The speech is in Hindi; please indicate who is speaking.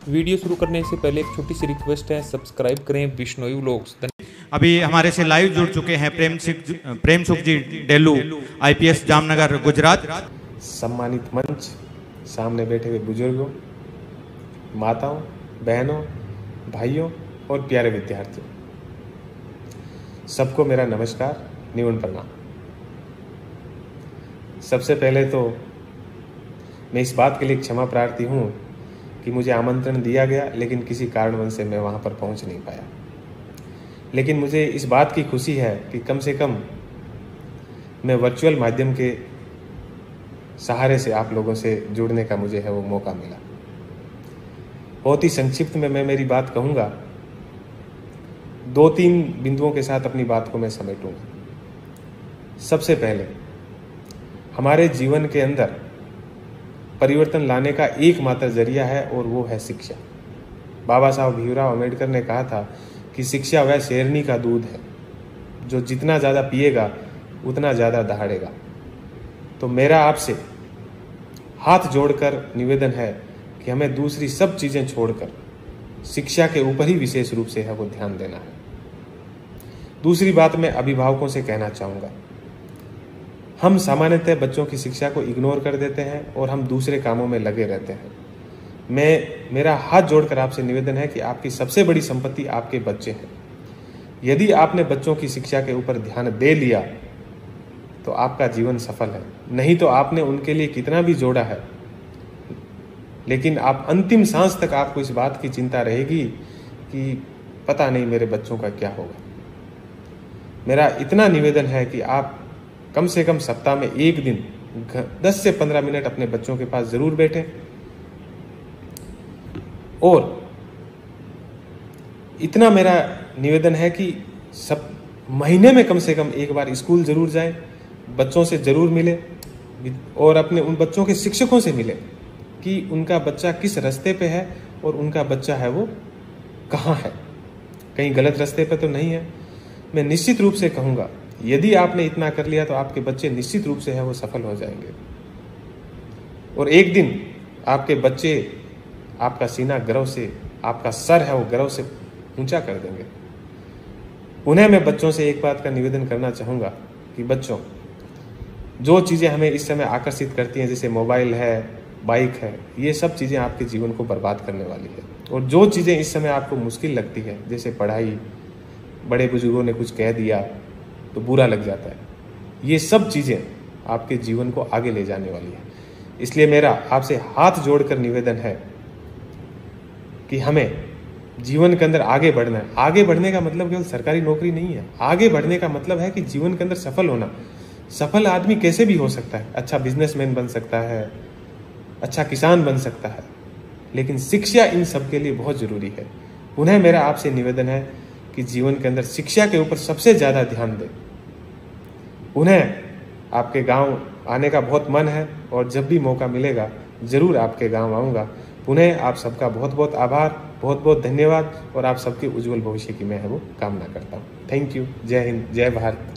Speaker 1: वीडियो शुरू करने से पहले एक छोटी सी रिक्वेस्ट है, सब्सक्राइब करें विश्नोई व्लॉग्स।
Speaker 2: अभी हमारे से लाइव जुड़ चुके हैं प्रेम सुख जी डेलू, आईपीएस, जामनगर, गुजरात।
Speaker 3: सम्मानित मंच, सामने बैठे हुए बुजुर्गों, माताओं, बहनों, भाइयों और प्यारे विद्यार्थियों, सबको मेरा नमस्कार, निवन प्रणाम। सबसे पहले तो मैं इस बात के लिए क्षमा प्रार्थी हूँ कि मुझे आमंत्रण दिया गया, लेकिन किसी कारणवश से मैं वहाँ पर पहुँच नहीं पाया। लेकिन मुझे इस बात की खुशी है कि कम से कम मैं वर्चुअल माध्यम के सहारे से आप लोगों से जुड़ने का मुझे है वो मौका मिला। बहुत ही संक्षिप्त में मैं मेरी बात कहूँगा, 2-3 बिंदुओं के साथ अपनी बात को मैं समेटूंगा। सबसे पहले, हमारे जीवन के अंदर परिवर्तन लाने का एकमात्र जरिया है और वो है शिक्षा। बाबा साहब भीमराव अम्बेडकर ने कहा था कि शिक्षा वह शेरनी का दूध है जो जितना ज़्यादा पिएगा उतना ज़्यादा दहाड़ेगा। तो मेरा आपसे हाथ जोड़कर निवेदन है कि हमें दूसरी सब चीज़ें छोड़कर शिक्षा के ऊपर ही विशेष रूप से है वो ध्यान देना है। दूसरी बात मैं अभिभावकों से कहना चाहूँगा, हम सामान्यतः बच्चों की शिक्षा को इग्नोर कर देते हैं और हम दूसरे कामों में लगे रहते हैं। मेरा हाथ जोड़कर आपसे निवेदन है कि आपकी सबसे बड़ी संपत्ति आपके बच्चे हैं। यदि आपने बच्चों की शिक्षा के ऊपर ध्यान दे लिया तो आपका जीवन सफल है। नहीं तो आपने उनके लिए कितना भी जोड़ा है, लेकिन आप अंतिम सांस तक आपको इस बात की चिंता रहेगी कि पता नहीं मेरे बच्चों का क्या होगा। मेरा इतना निवेदन है कि आप कम से कम सप्ताह में एक दिन 10 से 15 मिनट अपने बच्चों के पास जरूर बैठें और इतना मेरा निवेदन है कि सब महीने में कम से कम एक बार स्कूल जरूर जाएं, बच्चों से जरूर मिले और अपने उन बच्चों के शिक्षकों से मिले कि उनका बच्चा किस रास्ते पे है और उनका बच्चा है वो कहाँ है, कहीं गलत रास्ते पे तो नहीं है। मैं निश्चित रूप से कहूँगा, यदि आपने इतना कर लिया तो आपके बच्चे निश्चित रूप से है वो सफल हो जाएंगे और एक दिन आपके बच्चे आपका सीना गर्व से, आपका सर है वो गर्व से ऊंचा कर देंगे। उन्हें मैं बच्चों से एक बात का निवेदन करना चाहूँगा कि बच्चों, जो चीज़ें हमें इस समय आकर्षित करती हैं, जैसे मोबाइल है, बाइक है, ये सब चीज़ें आपके जीवन को बर्बाद करने वाली है। और जो चीज़ें इस समय आपको मुश्किल लगती है, जैसे पढ़ाई, बड़े बुजुर्गों ने कुछ कह दिया तो बुरा लग जाता है, ये सब चीज़ें आपके जीवन को आगे ले जाने वाली है। इसलिए मेरा आपसे हाथ जोड़कर निवेदन है कि हमें जीवन के अंदर आगे बढ़ना है। आगे बढ़ने का मतलब केवल सरकारी नौकरी नहीं है। आगे बढ़ने का मतलब है कि जीवन के अंदर सफल होना। सफल आदमी कैसे भी हो सकता है, अच्छा बिजनेसमैन बन सकता है, अच्छा किसान बन सकता है, लेकिन शिक्षा इन सब के लिए बहुत जरूरी है। उन्हें मेरा आपसे निवेदन है कि जीवन के अंदर शिक्षा के ऊपर सबसे ज़्यादा ध्यान दें। उन्हें आपके गांव आने का बहुत मन है और जब भी मौका मिलेगा जरूर आपके गांव आऊँगा। पुनः आप सबका बहुत बहुत आभार, बहुत बहुत धन्यवाद और आप सबके उज्जवल भविष्य की मैं है वो कामना करता हूँ। Thank you. जय हिंद, जय भारत।